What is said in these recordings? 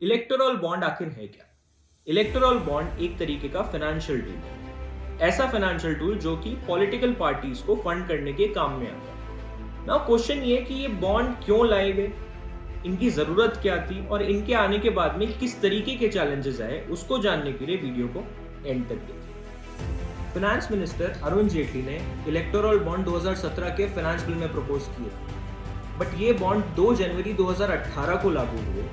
Electoral bond आखिर है क्या? इलेक्टोरल बॉन्ड एक तरीके का फाइनेंशियल टूल है। ऐसा फाइनेंशियल टूल जो कि पॉलिटिकल पार्टीज को फंड करने के काम में आता है। नाउ क्वेश्चन ये कि ये बॉन्ड क्यों लाए गए, इनकी जरूरत क्या थी और इनके आने के बाद में किस तरीके के चैलेंजेस आए, उसको जानने के लिए वीडियो को एंड तक देखिए। फाइनेंस मिनिस्टर अरुण जेटली ने इलेक्टोरल बॉन्ड 2017 के फाइनेंस बिल में प्रपोज किए, बट ये बॉन्ड 2 जनवरी 2018 को लागू हुए।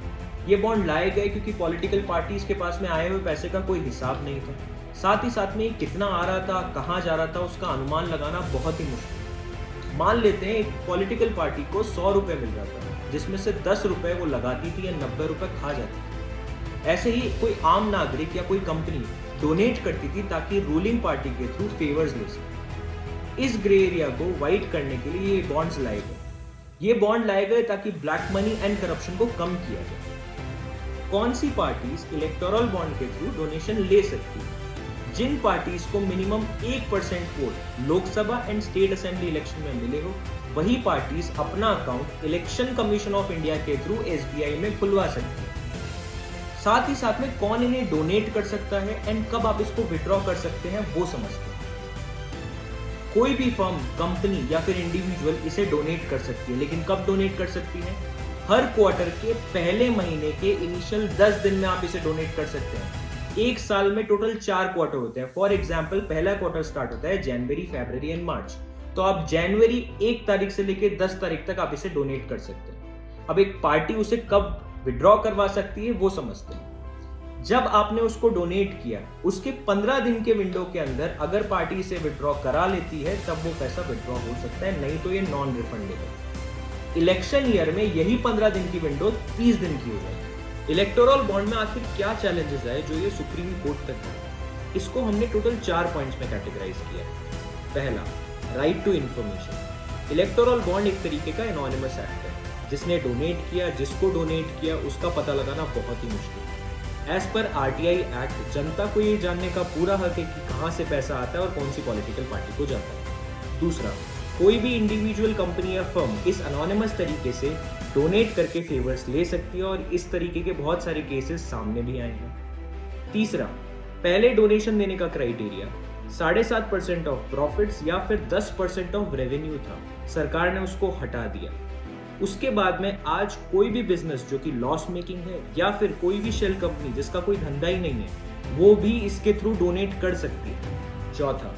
ये बॉन्ड लाए गए क्योंकि पॉलिटिकल पार्टीज के पास में आए हुए पैसे का कोई हिसाब नहीं था। साथ ही साथ में कितना आ रहा था, कहाँ जा रहा था, उसका अनुमान लगाना बहुत ही मुश्किल। मान लेते हैं एक पॉलिटिकल पार्टी को 100 रुपए मिल रहा था, जिसमें से 10 रुपए वो लगाती थी या 90 रुपए खा जाती थी। ऐसे ही कोई आम नागरिक या कोई कंपनी डोनेट करती थी ताकि रूलिंग पार्टी के थ्रू फेवर्स ले सके। इस ग्रे एरिया को वाइट करने के लिए ये बॉन्ड्स लाए गए। ये बॉन्ड लाए गए ताकि ब्लैक मनी एंड करप्शन को कम किया जाए। कौन सी पार्टीज इलेक्टोरल बॉन्ड के थ्रू डोनेशन ले सकती है? जिन पार्टीज को minimum 1% vote Lok Sabha and state assembly election में मिले हो, वही पार्टीज अपना account election commission of India के थ्रू SBI में खुलवा सकती है। साथ ही साथ में कौन इन्हें डोनेट कर सकता है एंड कब आप इसको विड्रॉ कर सकते हैं वो समझते हैं। कोई भी फर्म, कंपनी या फिर इंडिविजुअल इसे डोनेट कर सकती है, लेकिन कब डोनेट कर सकती है? हर क्वार्टर के पहले महीने के इनिशियल 10 दिन में आप इसे डोनेट कर सकते हैं। एक साल में टोटल 4 क्वार्टर होते हैं। फॉर एग्जाम्पल, पहला क्वार्टर स्टार्ट होता है जनवरी, फरवरी एंड मार्च। तो आप जनवरी 1 तारीख से लेकर 10 तारीख तक आप इसे डोनेट कर सकते हैं। अब एक पार्टी उसे कब विड्रॉ करवा सकती है वो समझते हैं। जब आपने उसको डोनेट किया, उसके 15 दिन के विंडो के अंदर अगर पार्टी इसे विड्रॉ करा लेती है तब वो पैसा विड्रॉ हो सकता है, नहीं तो ये नॉन रिफंडेबल। इलेक्शन ईयर में यही 15 दिन की विंडो 30 दिन की हो जाएगी। इलेक्टोरल बॉन्ड में आखिर क्या चैलेंजेस है जो ये सुप्रीम कोर्ट तक है? इसको हमने टोटल 4 पॉइंट्स में कैटेगराइज किया है। पहला, right to information. Electoral bond एक तरीके का एनोनिमस एक्ट है। जिसने डोनेट किया, जिसको डोनेट किया, उसका पता लगाना बहुत ही मुश्किल है। एज पर RTI एक्ट, जनता को ये जानने का पूरा हक है कि कहाँ से पैसा आता है और कौन सी पॉलिटिकल पार्टी को जाता है। दूसरा, कोई भी इंडिविजुअल कंपनी या फर्म इस अनोनिमस तरीके से डोनेट करके फेवर्स ले सकती है और इस तरीके के बहुत सारे केसेस सामने भी आए हैं। तीसरा, पहले डोनेशन देने का क्राइटेरिया 7.5% ऑफ प्रॉफिट्स या फिर 10% ऑफ रेवेन्यू था। सरकार ने उसको हटा दिया। उसके बाद में आज कोई भी बिजनेस जो कि लॉस मेकिंग है या फिर कोई भी शेल कंपनी जिसका कोई धंधा ही नहीं है, वो भी इसके थ्रू डोनेट कर सकती है। चौथा,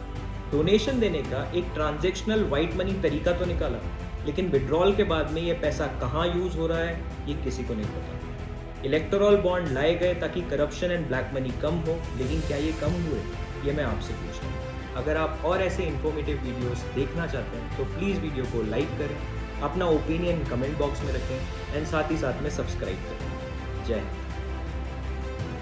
डोनेशन देने का एक ट्रांजैक्शनल व्हाइट मनी तरीका तो निकाला, लेकिन विड्रॉल के बाद में ये पैसा कहाँ यूज हो रहा है ये किसी को नहीं पता। इलेक्टोरल बॉन्ड लाए गए ताकि करप्शन एंड ब्लैक मनी कम हो, लेकिन क्या ये कम हुए, ये मैं आपसे पूछता हूँ। अगर आप और ऐसे इन्फॉर्मेटिव वीडियोस देखना चाहते हैं तो प्लीज़ वीडियो को लाइक करें, अपना ओपिनियन कमेंट बॉक्स में रखें एंड साथ ही साथ में सब्सक्राइब करें। जय हिंद।